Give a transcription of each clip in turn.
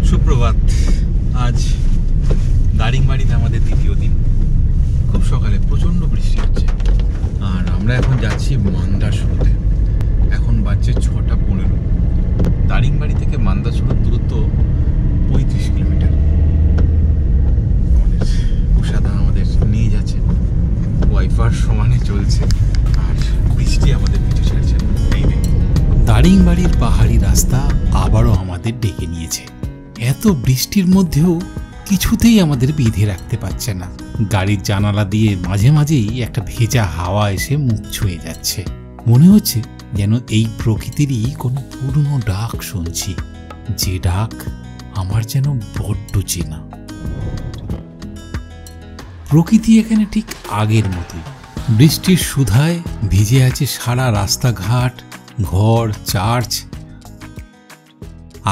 সুপ্রভাত। আজ দারিংবাড়িতে আমাদের দ্বিতীয় দিন। খুব সকালে প্রচণ্ড বৃষ্টি হচ্ছে, আর আমরা এখন যাচ্ছি মান্দাসুরুতে। এখন বাজছে 6:15। দারিংবাড়ি থেকে মান্দাসুরুর দূরত্ব 35 কিলোমিটার। আমাদের উষাদা আমাদের নিয়ে যাচ্ছে, ওয়াইফার সমানে চলছে, আর বৃষ্টি আমাদের পিছু ছাড়ছে না। এই দারিংবাড়ির পাহাড়ি রাস্তা আবারও আমাদের ডেকে নিয়েছে। এত বৃষ্টির মধ্যেও কিছুতেই আমাদের বেঁধে রাখতে পারছে না। গাড়ির জানালা দিয়ে মাঝে মাঝেই একটা ভেজা হাওয়া এসে মুখ ছুঁয়ে যাচ্ছে। মনে হচ্ছে যেন এই প্রকৃতিরই কোনো পুরনো ডাক শুনছি, যে ডাক আমার যেন বড্ড চেনা। প্রকৃতি এখানে ঠিক আগের মতোই। বৃষ্টির সুধায় ভিজে আছে সারা রাস্তাঘাট, ঘর, চার্চ।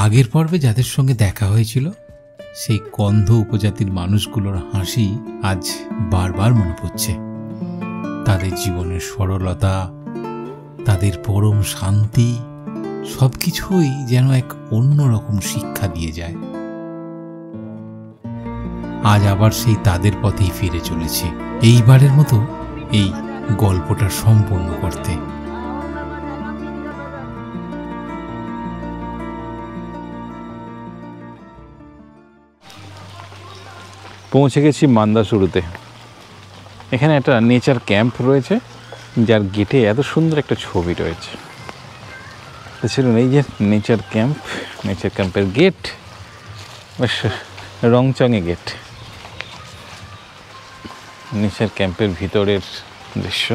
আগের পর্বে যাদের সঙ্গে দেখা হয়েছিল সেই কন্ধ উপজাতির মানুষগুলোর হাসি আজ বারবার মনে পড়ছে। তাদের জীবনের সরলতা, তাদের পরম শান্তি, সবকিছুই যেন এক অন্যরকম শিক্ষা দিয়ে যায়। আজ আবার সেই তাদের পথেই ফিরে চলেছে, এইবারের মতো এই গল্পটা সম্পূর্ণ করতে। পৌঁছে গেছি মান্দাসুরুতে। এখানে একটা নেচার ক্যাম্প রয়েছে, যার গেটে এত সুন্দর একটা ছবি রয়েছে। ছিল এই যে নেচার ক্যাম্প, নেচার ক্যাম্পের গেট, বেশ রংচঙে গেট। নেচার ক্যাম্পের ভিতরের দৃশ্য।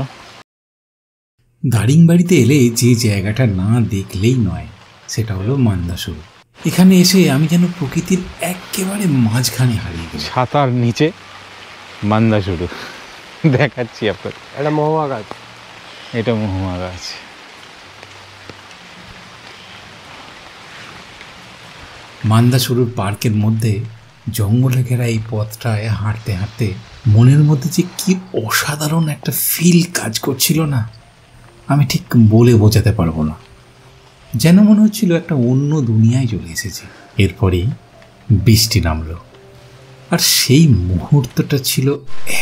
দারিংবাড়িতে এলে যে জায়গাটা না দেখলেই নয় সেটা হলো মান্দাসুরু। এখানে এসে আমি যেন প্রকৃতির একেবারে মাঝখানে হারিয়ে গেছি। ছাতার নিচে মান্দাসুরু দেখাচ্ছি আপনার। এটা মহুয়া গাছ, এটা মহুয়া গাছ। মান্দাসুরুর পার্কের মধ্যে জঙ্গলে ঘেরা এই পথটায় হাঁটতে হাঁটতে মনের মধ্যে যে কি অসাধারণ একটা ফিল কাজ করছিল না, আমি ঠিক বলে বোঝাতে পারবো না। যেন মনে হচ্ছিল একটা অন্য দুনিয়ায় চলে এসেছে। এরপরেই বৃষ্টি নামলো, আর সেই মুহূর্তটা ছিল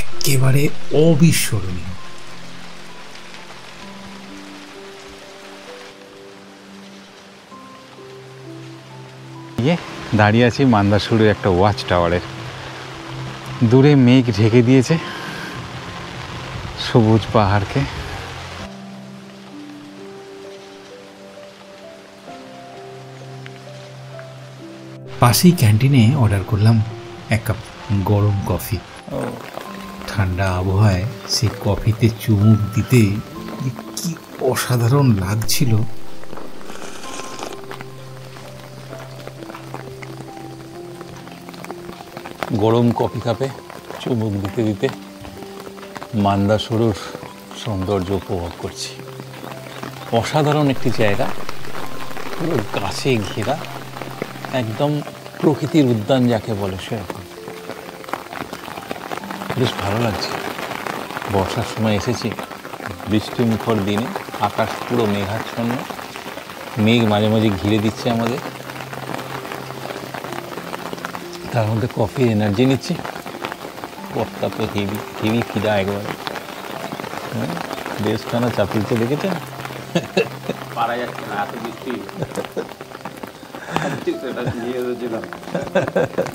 একেবারে অবিস্মরণীয়। দাঁড়িয়ে আছি মান্দাসুরের একটা ওয়াচ টাওয়ারের। দূরে মেঘ ঢেকে দিয়েছে সবুজ পাহাড়কে। পাশেই ক্যান্টিনে অর্ডার করলাম এক কাপ গরম কফি। ঠান্ডা আবহাওয়ায় সেই কফিতে চুমুক দিতে কি অসাধারণ লাগছিল। গরম কফি কাপে চুমুক দিতে দিতে মান্দাসুরুর সৌন্দর্য উপভোগ করছি। অসাধারণ একটি জায়গা, পুরো গাছে ঘেরা, একদম প্রকৃতির উদ্যান যাকে বলে সেরকম। বেশ ভালো লাগছে। বর্ষার সময় এসেছি, বৃষ্টি মুখর দিনে আকাশ পুরো মেঘাচ্ছন্ন, মেঘ মাঝে মাঝে ঘিরে দিচ্ছে আমাদের। তার মধ্যে কফির এনার্জি নিচ্ছি। পথটা তো হেভি হেভি ফিরা একবারে। বেশ খানা চাপিলতে দেখেছেন? পারা যাচ্ছে না, এত বৃষ্টি।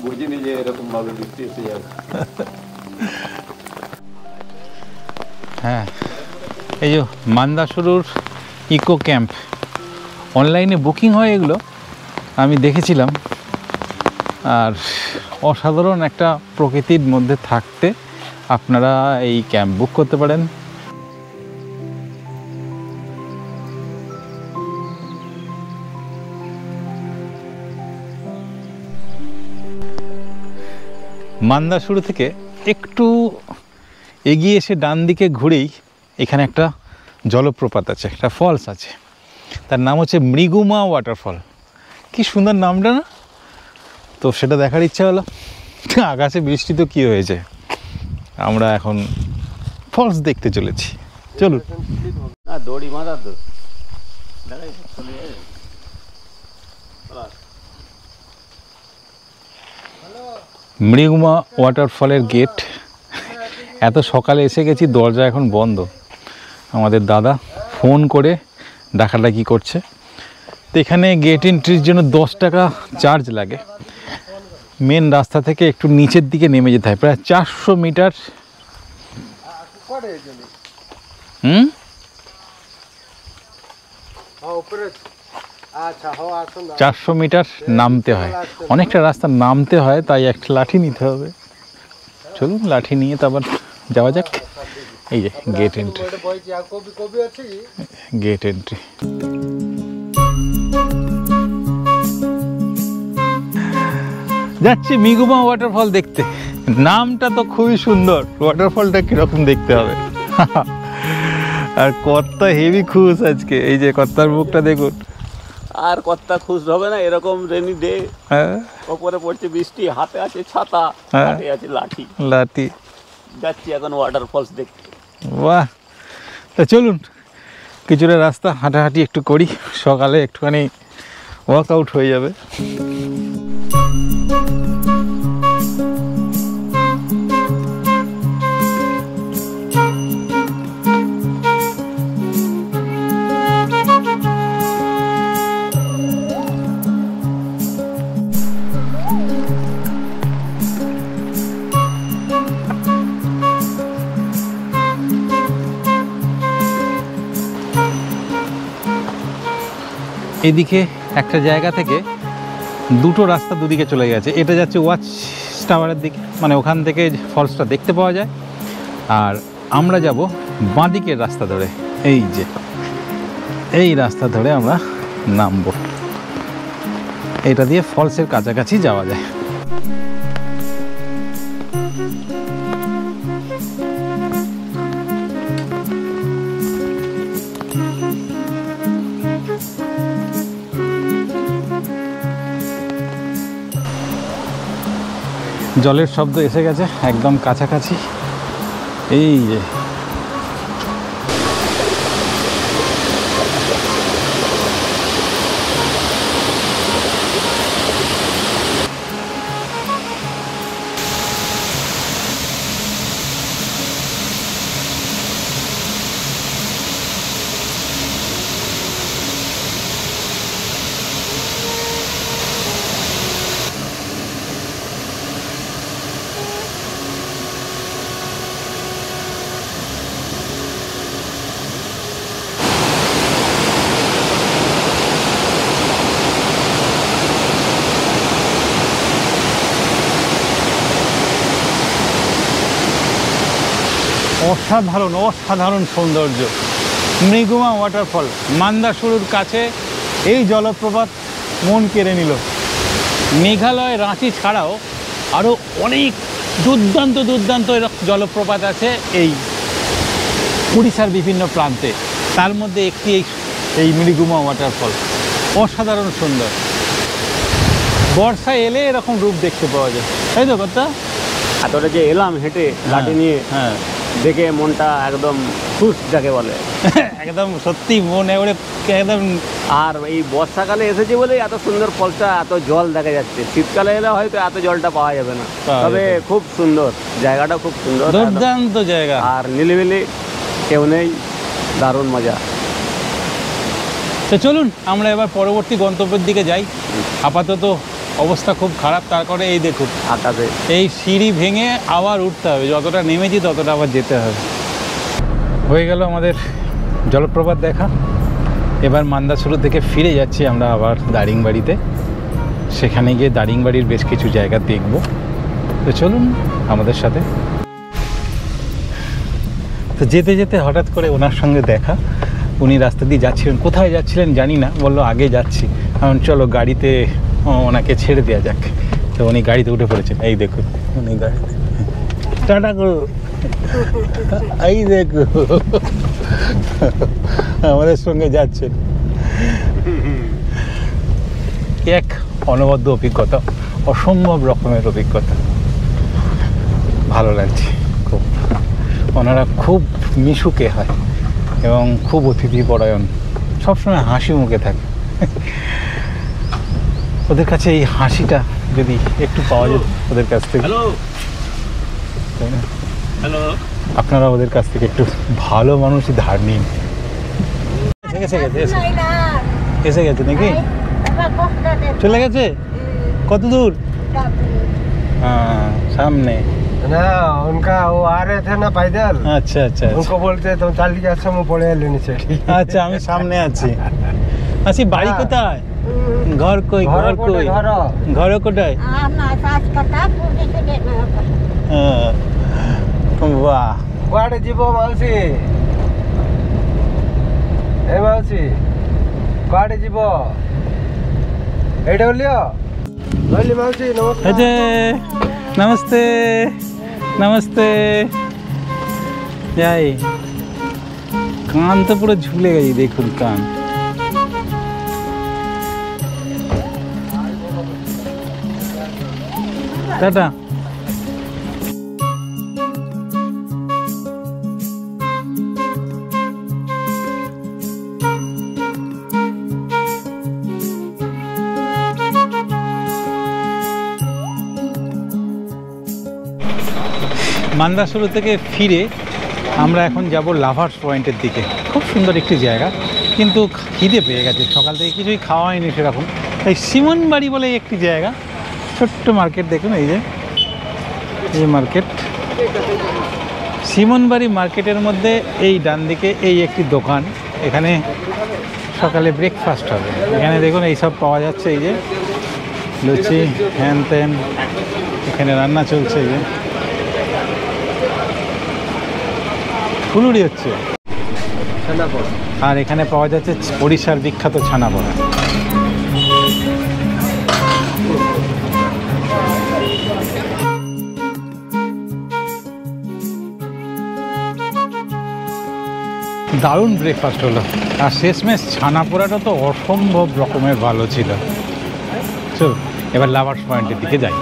বুঝিনি যে এরকম ভাবে বৃষ্টি এসে যাবে। হ্যাঁ, এই যে মান্দাসুরুর ইকো ক্যাম্প, অনলাইনে বুকিং হয় এগুলো, আমি দেখেছিলাম। আর অসাধারণ একটা প্রকৃতির মধ্যে থাকতে আপনারা এই ক্যাম্প বুক করতে পারেন। মান্দাসুরু থেকে একটু এগিয়ে এসে ডান দিকে ঘুরেই এখানে একটা জলপ্রপাত আছে, একটা ফলস আছে। তার নাম হচ্ছে মৃগুমা ওয়াটারফল। কি সুন্দর নামটা না? তো সেটা দেখার ইচ্ছা হলো। আকাশে বৃষ্টি তো কী হয়েছে, আমরা এখন ফলস দেখতে চলেছি। চলুন। দড়ি বাঁধা তো মৃগুমা ওয়াটারফলের গেট। এত সকালে এসে গেছি, দরজা এখন বন্ধ। আমাদের দাদা ফোন করে ডাকাডাকি করছে। তো এখানে গেট এন্ট্রির জন্য 10 টাকা চার্জ লাগে। মেন রাস্তা থেকে একটু নিচের দিকে নেমে যেতে হয়, প্রায় 400 মিটার। 400 মিটার নামতে হয়, অনেকটা রাস্তা নামতে হয়, তাই একটা লাঠি নিতে হবে। চলুন লাঠি নিয়ে তারপর যাওয়া যাক। এই যে গেট এন্ট্রি, গেট এন্ট্রি। যাচ্ছি মৃগুমা ওয়াটারফল দেখতে। নামটা তো খুবই সুন্দর, ওয়াটারফলটা কিরকম দেখতে হবে। আর কর্তা হেভি খুশ আজকে, এই যে কর্তার মুখটা দেখুন। আর কর্তা খুশ হবে না এরকম রেনি ডে। ওপরে পড়ছে বৃষ্টি, হাতে আছে ছাতা, হাতে আছে লাঠি। লাঠি যাচ্ছি এখন ওয়াটারফলস দেখতে। বাহ, তা চলুন কিছুটা রাস্তা হাঁটাহাঁটি একটু করি, সকালে একটুখানি ওয়ার্কআউট হয়ে যাবে। এদিকে একটা জায়গা থেকে দুটো রাস্তা দুদিকে চলে গেছে। এটা যাচ্ছে ওয়াচ টাওয়ারের দিকে, মানে ওখান থেকে ফলসটা দেখতে পাওয়া যায়। আর আমরা যাব বাঁদিকের রাস্তা ধরে, এই যে এই রাস্তা ধরে আমরা নামবো। এটা দিয়ে ফলসের কাছাকাছি যাওয়া যায়। জলের শব্দ এসে গেছে একদম কাছাকাছি। এই যে অসাধারণ অসাধারণ সৌন্দর্য। মৃগুমা ওয়াটারফল মান্দাসুরুর কাছে এই জলপ্রপাত মন কেড়ে নিল। মেঘালয় রাঁচি ছাড়াও আরও অনেক দুর্দান্ত দুর্দান্ত জলপ্রপাত আছে এই উড়িষ্যার বিভিন্ন প্রান্তে। তার মধ্যে একটি এই মৃগুমা ওয়াটারফল, অসাধারণ সুন্দর। বর্ষায় এলে এরকম রূপ দেখতে পাওয়া যায়, তাই তো কথা? এতটা যে এলাম হেঁটে লাঠি নিয়ে, হ্যাঁ, দেখে মনটা একদম খুশ যাকে বলে। একদম সত্যি মন একদম। আর এই বর্ষাকালে এসেছে বলে এত সুন্দর ফলসটা, এত জল দেখা যাচ্ছে। শীতকালে এলে হয়তো এত জলটা পাওয়া যাবে না, তবে খুব সুন্দর জায়গাটা, খুব সুন্দর দুর্দান্ত জায়গা। আর নিলিবিলি, কেউ নেই, দারুণ মজা। তো চলুন আমরা এবার পরবর্তী গন্তব্যের দিকে যাই। আপাতত অবস্থা খুব খারাপ, তারপরে এই দেখুন আকাশে এই সিঁড়ি ভেঙে আবার উঠতে হবে, যতটা নেমেছি ততটা আবার যেতে হবে। হয়ে গেল আমাদের জলপ্রপাত দেখা। এবার মান্দাসুরু থেকে ফিরে যাচ্ছি আমরা আবার দারিংবাড়িতে। সেখানে গিয়ে দারিংবাড়ির বেশ কিছু জায়গা দেখব। তো চলুন আমাদের সাথে। তো যেতে যেতে হঠাৎ করে ওনার সঙ্গে দেখা। উনি রাস্তা দিয়ে যাচ্ছিলেন, কোথায় যাচ্ছিলেন জানি না, বললো আগে যাচ্ছি। এখন চলো গাড়িতে ওনাকে ছেড়ে দেওয়া যাক। তো উনি গাড়িতে উঠে পড়েছেন, এই দেখুন উনি গাড়িতে। টাটা করো, এই দেখো আমাদের সঙ্গে যাচ্ছেন। এক অনবদ্য অভিজ্ঞতা, অসম্ভব রকমের অভিজ্ঞতা। ভালো লাগছে খুব। ওনারা খুব মিশুকে হয় এবং খুব অতিথি পরায়ণ, সবসময় হাসি মুখে থাকে। ওদের কাছে এই হাসিটা যদি একটু পাওয়া যেত ওদের কাছ থেকে, তাই না? আপনারা ওদের কাছ থেকে একটু ভালো মানুষই ধার নিন। এসে গেছে নাকি? চলে গেছে? কত দূর? हाँ सामने ना उनका वो आ रहे थे ना पैदल। अच्छा अच्छा उनको बोलते तो चाली के समय पड़े लेने से। अच्छा আমি সামনে আছি। আছি বাড়ি কোথায়? ঘর কই? ঘর কই? ঘর কোথায়? বাহ, কুয়াড়ে যাব মাউসি? এই মাউসি কুয়াড়ে যাব? এইটা লিও লইলি মাউসি। নমস্কার। अजय नमस्ते नमस्ते। যাই, কান তো পুরো ঝুলে গেছে, দেখুন কান। টাটা। মান্দাসুরু থেকে ফিরে আমরা এখন যাব লাভার্স পয়েন্টের দিকে। খুব সুন্দর একটি জায়গা, কিন্তু খিদে পেয়ে গেছে, সকাল থেকে কিছুই খাওয়া হয়নি সেরকম। তাই সিমনবাড়ি বলে একটি জায়গা, ছোট্ট মার্কেট, দেখুন এই যে মার্কেট, সিমনবাড়ি মার্কেটের মধ্যে এই ডান দিকে এই একটি দোকান। এখানে সকালে ব্রেকফাস্ট হবে। এখানে দেখুন এইসব পাওয়া যাচ্ছে, এই যে লুচি, হ্যান ত্যান, এখানে রান্না চলছে, এই যে ফুলুরি হচ্ছে, আর এখানে পাওয়া যাচ্ছে ওড়িশার বিখ্যাত ছানাপোড়া। দারুণ ব্রেকফাস্ট হলো, আর শেষমেশ ছানাপোড়াটা তো অসম্ভব রকমের ভালো ছিল। চল এবার লাভার্স পয়েন্টের দিকে যাই।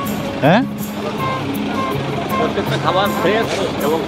হ্যাঁ, প্রত্যেকটা খাবার ফ্রেশ এবং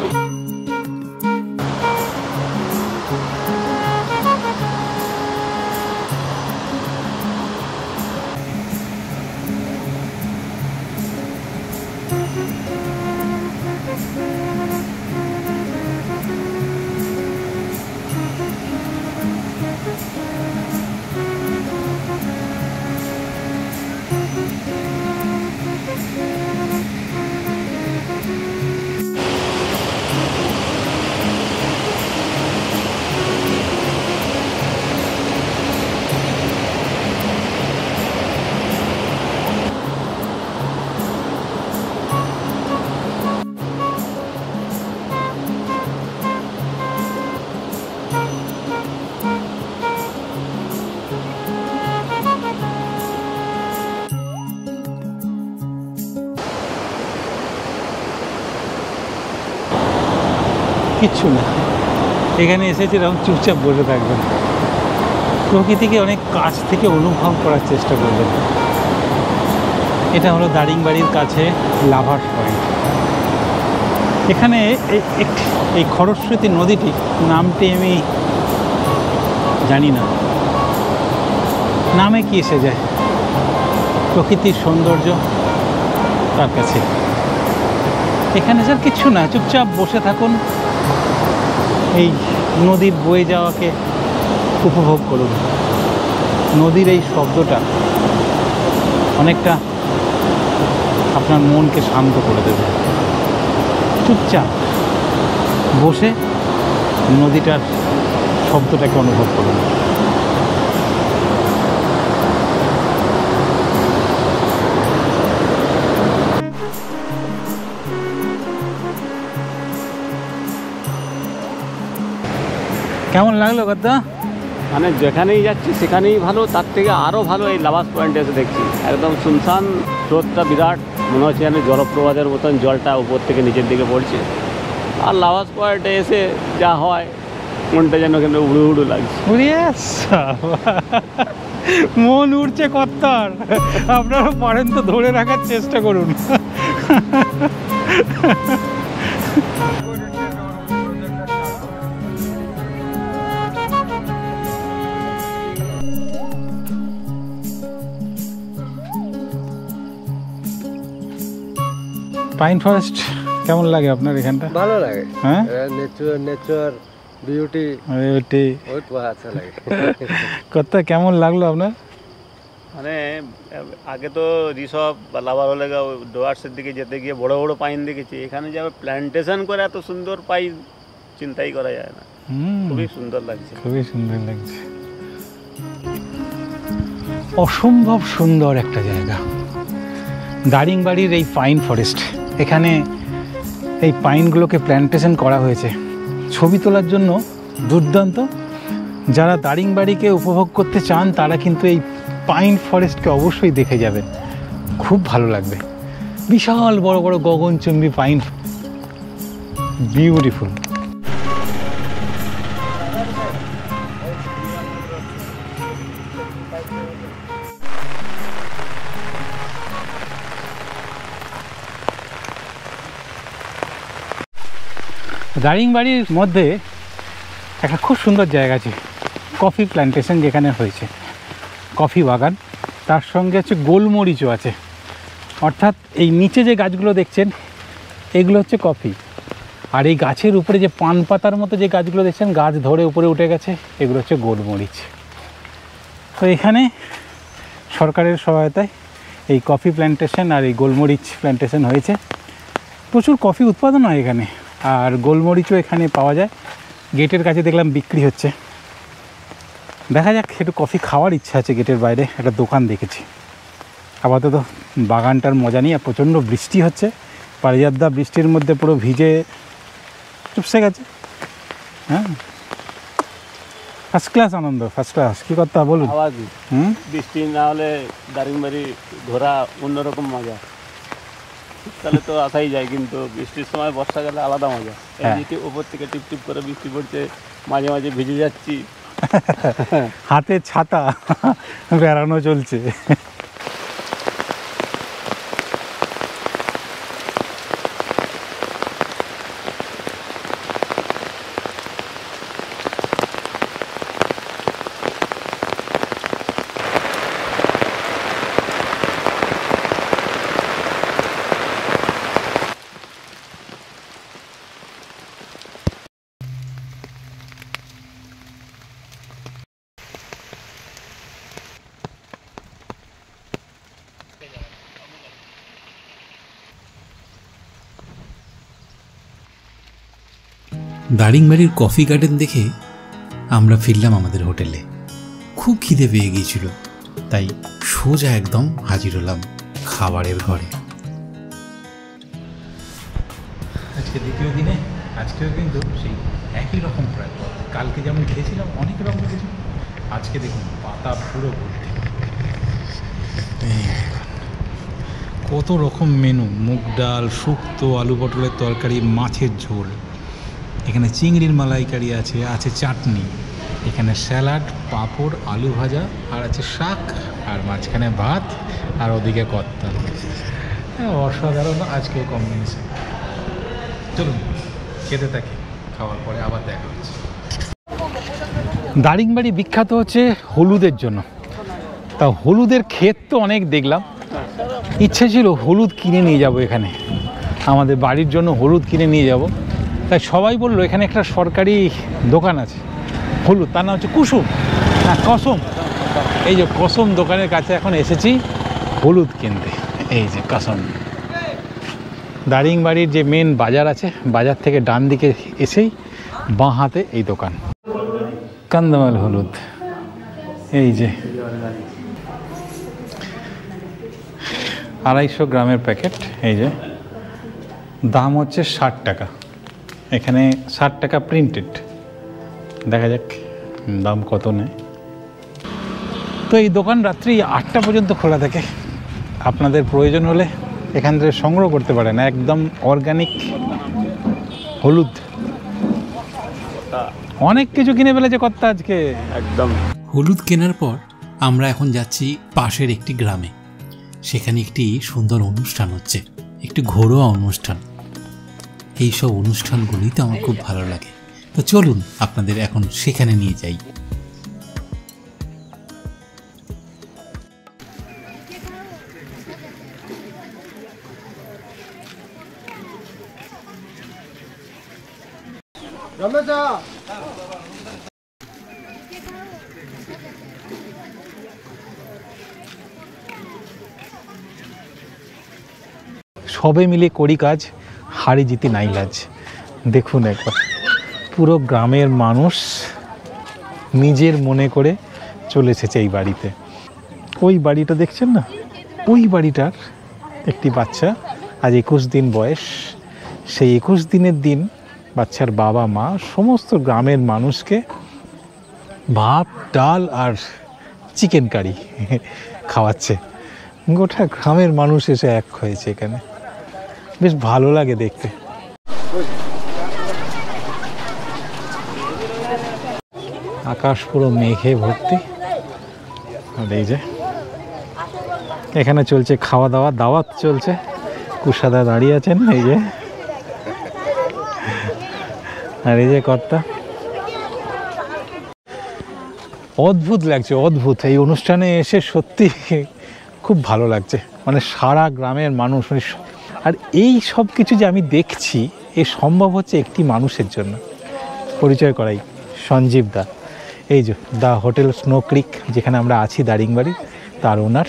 কিচ্ছু না, এখানে এসেছি এরকম চুপচাপ বসে থাকবেন, প্রকৃতিকে অনেক কাছ থেকে অনুভব করার চেষ্টা করবেন। এটা হলো দারিংবাড়ির কাছে লাভার্স পয়েন্ট। এখানে এই খরস্রোতী নদীটি, নামটি আমি জানি না, নামে কি এসে যায়, প্রকৃতির সৌন্দর্য তার কাছে। এখানে স্যার কিচ্ছু না, চুপচাপ বসে থাকুন, এই নদীর বয়ে যাওয়াকে উপভোগ করুন। নদীর এই শব্দটা অনেকটা আপনার মনকে শান্ত করে দেবে। চুপচাপ বসে নদীটার শব্দটাকে অনুভব করুন। কেমন লাগলো কথা? মানে যেখানেই যাচ্ছি সেখানেই ভালো, তার থেকে আরও ভালো এই লাভার্স পয়েন্টে এসে দেখছি। একদম শুনশান, স্রোতটা বিরাট, মনে হচ্ছে যেন জলপ্রপাতের মতন জলটা উপর থেকে নিচের দিকে পড়ছে। আর লাভার্স পয়েন্টে এসে যা হয়, মনটা যেন কেন উড়ু উড়ু লাগছে। উড়িয়ে মন উড়ছে কত্তার, আপনারা পারেন তো ধরে রাখার চেষ্টা করুন। পাইন ফরেস্ট কেমন লাগে আপনার এখানটা? ভালো লাগে, হ্যাঁ নেচার বিউটি বহুত আচ্ছা লাগে। কত্তা কেমন লাগলো আপনার? মানে আগে তো রিসব বা লাভারোলেগা ডোয়ার্সের দিকে যেতে গিয়ে বড় বড় পাইন দেখেছি, এখানে যে প্ল্যান্টেশন করে এত সুন্দর পাইন চিন্তাই করা যায় না। খুবই সুন্দর লাগছে, খুবই সুন্দর লাগছে। অসম্ভব সুন্দর একটা জায়গা দারিংবাড়ির এই পাইন ফরেস্ট। এখানে এই পাইনগুলোকে প্ল্যান্টেশন করা হয়েছে ছবি তোলার জন্য দুর্দান্ত। যারা দারিংবাড়িকে উপভোগ করতে চান তারা কিন্তু এই পাইন ফরেস্টকে অবশ্যই দেখে যাবেন, খুব ভালো লাগবে। বিশাল বড় বড় গগনচুম্বী পাইন, বিউটিফুল। দারিংবাড়ির মধ্যে একটা খুব সুন্দর জায়গা আছে, কফি প্ল্যান্টেশন যেখানে হয়েছে, কফি বাগান, তার সঙ্গে হচ্ছে গোলমরিচও আছে। অর্থাৎ এই নিচে যে গাছগুলো দেখছেন এগুলো হচ্ছে কফি, আর এই গাছের উপরে যে পান পাতার মতো যে গাছগুলো দেখছেন গাছ ধরে উপরে উঠে গেছে, এগুলো হচ্ছে গোলমরিচ। তো এখানে সরকারের সহায়তায় এই কফি প্ল্যান্টেশন আর এই গোলমরিচ প্ল্যান্টেশন হয়েছে। প্রচুর কফি উৎপাদন হয় এখানে, আর গোলমরিচও এখানে পাওয়া যায়। গেটের কাছে দেখলাম বিক্রি হচ্ছে, দেখা যাক, একটু কফি খাওয়ার ইচ্ছা আছে। গেটের বাইরে একটা দোকান দেখেছি। আপাতত বাগানটার মজা নিয়ে, প্রচণ্ড বৃষ্টি হচ্ছে, পারিজাতদা বৃষ্টির মধ্যে পুরো ভিজে চুপসে গেছে। হ্যাঁ, ফার্স্ট ক্লাস আনন্দ, ফার্স্ট ক্লাস। কী করতে বলুন? বৃষ্টি না হলে দারিংবাড়ি ঘোরা অন্যরকম মজা। শীতকালে তো আসাই যায়, কিন্তু বৃষ্টির সময় বর্ষাকালে আলাদা মজা। এই উপর থেকে টিপ টিপ করে বৃষ্টি পড়ছে, মাঝে মাঝে ভিজে যাচ্ছি, হাতে ছাতা, বেড়ানো চলছে। দারিংবাড়ির কফি গার্ডেন দেখে আমরা ফিরলাম আমাদের হোটেলে। খুব খিদে পেয়ে গিয়েছিল, তাই সোজা একদম হাজির হলাম খাবারের ঘরে। আজকে দ্বিতীয় দিনে, আজকেও কিন্তু সেই একই রকম প্রায়। কালকে যেমন খেয়েছিলাম অনেক রকম কিছু, আজকে দেখুন পাতা পুরো ভর্তি। কত রকম মেনু, মুগ ডাল, শুক্তো, আলু পটলের তরকারি, মাছের ঝোল, এখানে চিংড়ির মালাইকারি আছে, আছে চাটনি, এখানে স্যালাড, পাঁপড়, আলু ভাজা, আর আছে শাক, আর মাঝখানে ভাত, আর ওদিকে কর্তা। অসাধারণ আজকেও কম্বিনেশন। চলুন খেতে থাকি, খাওয়ার পরে আবার দেখা হচ্ছে। দারিংবাড়ি বিখ্যাত হচ্ছে হলুদের জন্য। তা হলুদের ক্ষেত তো অনেক দেখলাম, ইচ্ছে ছিল হলুদ কিনে নিয়ে যাব, এখানে আমাদের বাড়ির জন্য হলুদ কিনে নিয়ে যাব। তাই সবাই বললো এখানে একটা সরকারি দোকান আছে হলুদ, তার নাম হচ্ছে কুসুম, হ্যাঁ কসম। এই যে কসম দোকানের কাছে এখন এসেছি হলুদ কিনতে। এই যে কসম, দারিংবাড়ির যে মেন বাজার আছে, বাজার থেকে ডান দিকে এসেই বাঁ হাতে এই দোকান, কান্দামাল হলুদ। এই যে 250 গ্রামের প্যাকেট, এই যে দাম হচ্ছে 60 টাকা। এখানে 60 টাকা প্রিন্টেড, দেখা যাক দাম কত নেয়। তো এই দোকান রাত্রি 8টা পর্যন্ত খোলা থাকে, আপনাদের প্রয়োজন হলে এখান থেকে সংগ্রহ করতে পারেন। একদম অর্গানিক হলুদ। অনেক কিছু কিনে ফেলেছে কর্তা আজকে। একদম। হলুদ কেনার পর আমরা এখন যাচ্ছি পাশের একটি গ্রামে। সেখানে একটি সুন্দর অনুষ্ঠান হচ্ছে, একটি ঘরোয়া অনুষ্ঠান। এইসব অনুষ্ঠানগুলি তো আমার খুব ভালো লাগে। তো চলুন আপনাদের এখন সেখানে নিয়ে যাই। সবে মিলে করি কাজ, হারি জিতি নাই লাজ। দেখুন একবার পুরো গ্রামের মানুষ নিজের মনে করে চলে এসেছে এই বাড়িতে। ওই বাড়িটা দেখছেন না, ওই বাড়িটার একটি বাচ্চা আজ 21 দিন বয়স। সেই 21 দিনের দিন বাচ্চার বাবা মা সমস্ত গ্রামের মানুষকে ভাত ডাল আর চিকেন কারি খাওয়াচ্ছে। গোটা গ্রামের মানুষ এসে এক হয়েছে এখানে, বেশ ভালো লাগে দেখতে। আকাশ পুরো মেঘে ভর্তি। আর এই যে এখানে চলছে খাওয়া দাওয়া, দাওয়াত চলছে। কুশাদা দাঁড়িয়ে আছেন এই যে, আর এই যে কর্তা। অদ্ভুত লাগছে, অদ্ভুত। এই অনুষ্ঠানে এসে সত্যি খুব ভালো লাগছে। মানে সারা গ্রামের মানুষ, আর এই সব কিছু যে আমি দেখছি এ সম্ভব হচ্ছে একটি মানুষের জন্য। পরিচয় করাই, সঞ্জীব দা। এই যে দা হোটেল স্নো ক্রিক যেখানে আমরা আছি দারিংবাড়ি, তার ওনার।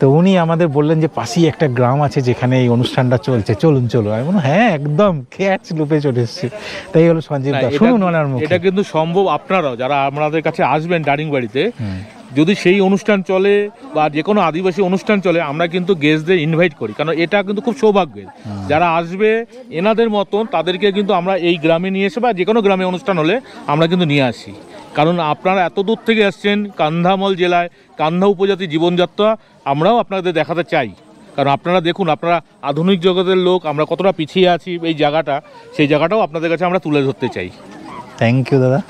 তো উনি আমাদের বললেন যে পাশেই একটা গ্রাম আছে যেখানে এই অনুষ্ঠানটা চলছে, চলুন চলো। আমি বললাম হ্যাঁ একদম, ক্যাচ লুপে চলে এসেছি। তাই হলো সঞ্জীব দা, শুনুন ওনার মুখে। এটা কিন্তু সম্ভব, আপনারাও যারা আমাদের কাছে আসবেন দারিংবাড়িতে, যদি সেই অনুষ্ঠান চলে বা যে কোনো আদিবাসী অনুষ্ঠান চলে, আমরা কিন্তু গেস্টদের ইনভাইট করি, কারণ এটা কিন্তু খুব সৌভাগ্যের। যারা আসবে এনাদের মতন তাদেরকে কিন্তু আমরা এই গ্রামে নিয়ে এসে বা যে কোনো গ্রামে অনুষ্ঠান হলে আমরা কিন্তু নিয়ে আসি। কারণ আপনারা এত দূর থেকে আসছেন, কান্ধামল জেলায় কান্ধা উপজাতি জীবনযাত্রা আমরাও আপনাদের দেখাতে চাই। কারণ আপনারা দেখুন, আপনারা আধুনিক জগতের লোক, আমরা কতটা পিছিয়ে আছি এই জায়গাটা, সেই জায়গাটাও আপনাদের কাছে আমরা তুলে ধরতে চাই। থ্যাংক ইউ দাদা।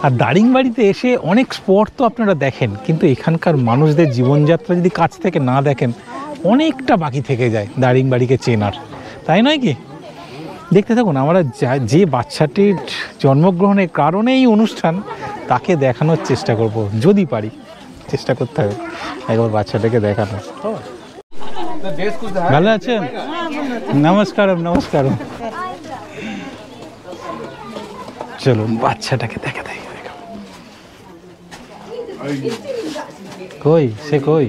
আর দারিংবাড়িতে এসে অনেক স্পট তো আপনারা দেখেন, কিন্তু এখানকার মানুষদের জীবনযাত্রা যদি কাছ থেকে না দেখেন অনেকটা বাকি থেকে যায় দারিংবাড়িকে চেনার, তাই নয় কি? দেখতে থাকুন। আমরা যে বাচ্চাটির জন্মগ্রহণের কারণে এই অনুষ্ঠান, তাকে দেখানোর চেষ্টা করব, যদি পারি। চেষ্টা করতে হবে একবার বাচ্চাটাকে দেখানো। ভালো আছেন? নমস্কারম নমস্কারম। চলুন বাচ্চাটাকে দেখা দেয়। কই সে কই?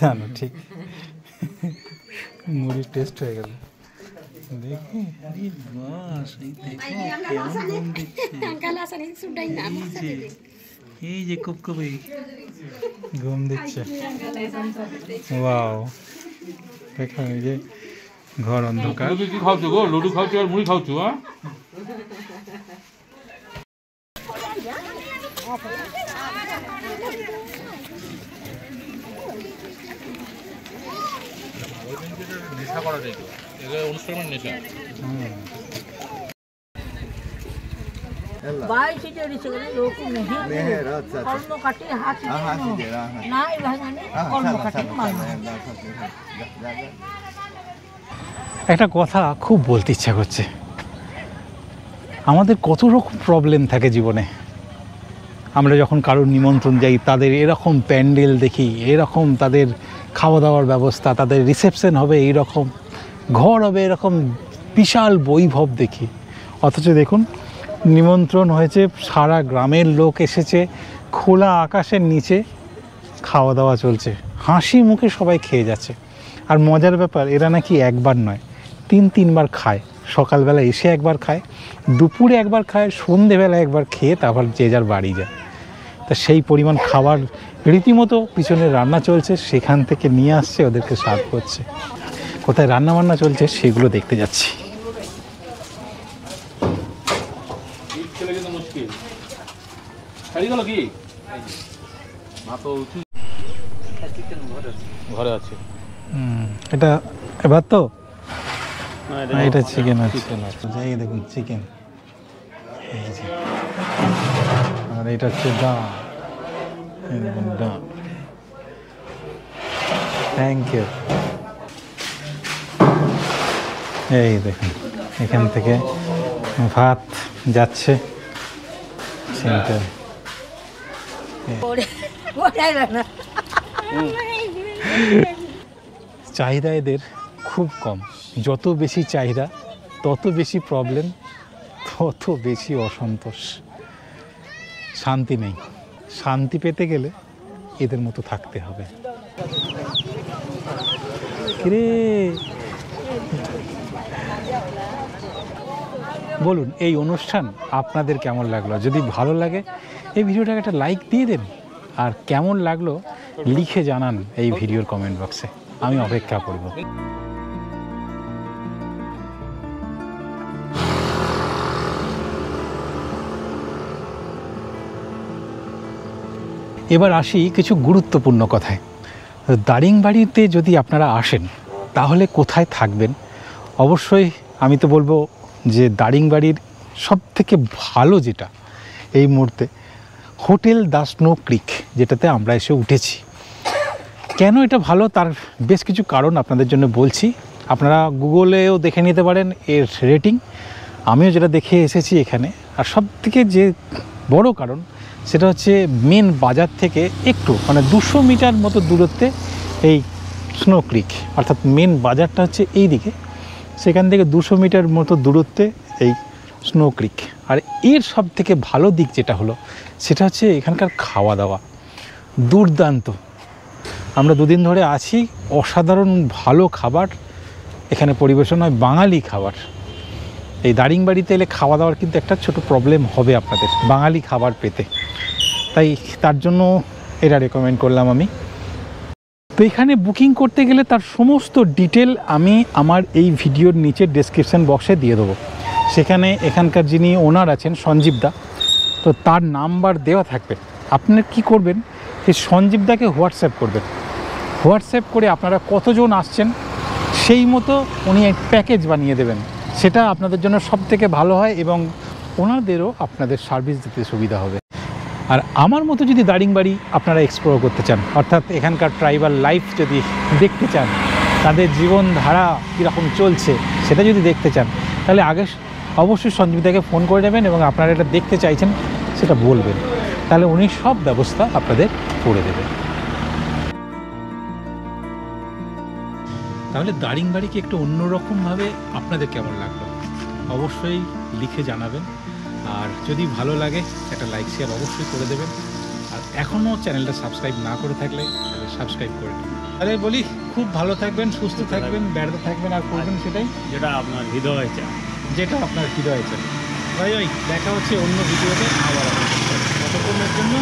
না না ঠিক, মুড়ি টেস্ট হয়ে গেল। দেখি এই যে কুপকুপি ঘুম দিচ্ছে। ওয়াও, দেখো এই যে ঘর অন্ধকার। কি খাওছো গো? লুডু খাওছো আর মুড়ি খাওছো? হ্যাঁ, নেশা করা যায়, অনুষ্ঠানের নেশা। একটা কথা খুব বলতে ইচ্ছা করছে। আমাদের কত রকম প্রবলেম থাকে জীবনে। আমরা যখন কারোর নিমন্ত্রণ যাই, তাদের এরকম প্যান্ডেল দেখি, এরকম তাদের খাওয়া দাওয়ার ব্যবস্থা, তাদের রিসেপশন হবে এইরকম, ঘর হবে এরকম বিশাল বৈভব দেখি। অথচ দেখুন, নিমন্ত্রণ হয়েছে, সারা গ্রামের লোক এসেছে, খোলা আকাশের নিচে খাওয়া দাওয়া চলছে, হাসি মুখে সবাই খেয়ে যাচ্ছে। আর মজার ব্যাপার, এরা নাকি একবার নয় 3-3বার খায়। সকালবেলা এসে একবার খায়, দুপুরে একবার খায়, সন্ধেবেলা একবার খেয়ে তারপর যে যার বাড়ি যায়। তা সেই পরিমাণ খাবার রীতিমতো পিছনে রান্না চলছে, সেখান থেকে নিয়ে আসছে, ওদেরকে সার্ভ করছে। কোথায় রান্না বান্না চলছে সেগুলো দেখতে যাচ্ছি। ঘরে আছে। এটা এবার তো না, এটা চিকেন আছে। চিকেন আছে। যাই দেখুন চিকেন, এই যে, আর এটা হচ্ছে ডাল, এই দেখুন ডাল। Thank you. এই দেখুন এখান থেকে ভাত যাচ্ছে সেন্টার। চাহিদা এদের খুব কম, যত বেশি চাহিদা তত বেশি প্রবলেম, তত বেশি অসন্তোষ, শান্তি নেই। শান্তি পেতে গেলে এদের মতো থাকতে হবে। কিরে বলুন এই অনুষ্ঠান আপনাদের কেমন লাগলো? যদি ভালো লাগে এই ভিডিওটাকে একটা লাইক দিয়ে দেন, আর কেমন লাগলো লিখে জানান এই ভিডিওর কমেন্ট বক্সে, আমি অপেক্ষা করব। এবার আসি কিছু গুরুত্বপূর্ণ কথায়। দারিংবাড়িতে যদি আপনারা আসেন তাহলে কোথায় থাকবেন? অবশ্যই আমি তো বলবো যে দারিংবাড়ির সবথেকে ভালো যেটা এই মুহূর্তে হোটেল দ্য স্নো ক্রিক, যেটাতে আমরা এসে উঠেছি। কেন এটা ভালো তার বেশ কিছু কারণ আপনাদের জন্য বলছি। আপনারা গুগলেও দেখে নিতে পারেন এর রেটিং, আমিও যেটা দেখে এসেছি এখানে। আর সবথেকে যে বড় কারণ সেটা হচ্ছে মেন বাজার থেকে একটু মানে 200 মিটার মতো দূরত্বে এই স্নো ক্রিক, অর্থাৎ মেন বাজারটা হচ্ছে এই দিকে, সেখান থেকে 200 মিটার মতো দূরত্বে এই স্নো ক্রিক। আর এর সব থেকে ভালো দিক যেটা হলো সেটা হচ্ছে এখানকার খাওয়া দাওয়া দুর্দান্ত। আমরা দুদিন ধরে আছি, অসাধারণ ভালো খাবার এখানে পরিবেশন হয়, বাঙালি খাবার। এই দারিংবাড়িতে এলে খাওয়া দাওয়ার কিন্তু একটা ছোট প্রবলেম হবে আপনাদের বাঙালি খাবার পেতে, তাই তার জন্য এটা রেকমেন্ড করলাম আমি। তো এখানে বুকিং করতে গেলে তার সমস্ত ডিটেল আমি আমার এই ভিডিওর নিচে ডেসক্রিপশন বক্সে দিয়ে দেবো। সেখানে এখানকার যিনি ওনার আছেন সঞ্জীব দা, তো তার নাম্বার দেওয়া থাকবে। আপনার কি করবেন, এই সঞ্জীব দাকে হোয়াটসঅ্যাপ করবেন। হোয়াটসঅ্যাপ করে আপনারা কতজন আসছেন সেই মতো উনি এক প্যাকেজ বানিয়ে দেবেন, সেটা আপনাদের জন্য সব থেকে ভালো হয় এবং ওনাদেরও আপনাদের সার্ভিস দিতে সুবিধা হবে। আর আমার মতো যদি দারিংবাড়ি আপনারা এক্সপ্লোর করতে চান, অর্থাৎ এখানকার ট্রাইবাল লাইফ যদি দেখতে চান, তাদের জীবনধারা কীরকম চলছে সেটা যদি দেখতে চান, তাহলে আগে অবশ্যই সঞ্জীবিতাকে ফোন করে নেবেন এবং আপনারা এটা দেখতে চাইছেন সেটা বলবেন, তাহলে উনি সব ব্যবস্থা আপনাদের করে দেবেন। তাহলে দারিংবাড়িকে একটু অন্যরকমভাবে আপনাদের কেমন লাগলো অবশ্যই লিখে জানাবেন। আর যদি ভালো লাগে একটা লাইক শেয়ার অবশ্যই করে দেবেন। আর এখনও চ্যানেলটা সাবস্ক্রাইব না করে থাকলে তাহলে সাবস্ক্রাইব করে দিন। তাহলে বলি খুব ভালো থাকবেন, সুস্থ থাকবেন, বেড়াতে থাকবেন, আর করবেন সেটাই যেটা আপনার হৃদয় চায়। যেটা আপনার হৃদয়ে চায়। ভাই দেখা হচ্ছে অন্য ভিডিওতে আবার। ততক্ষণের জন্য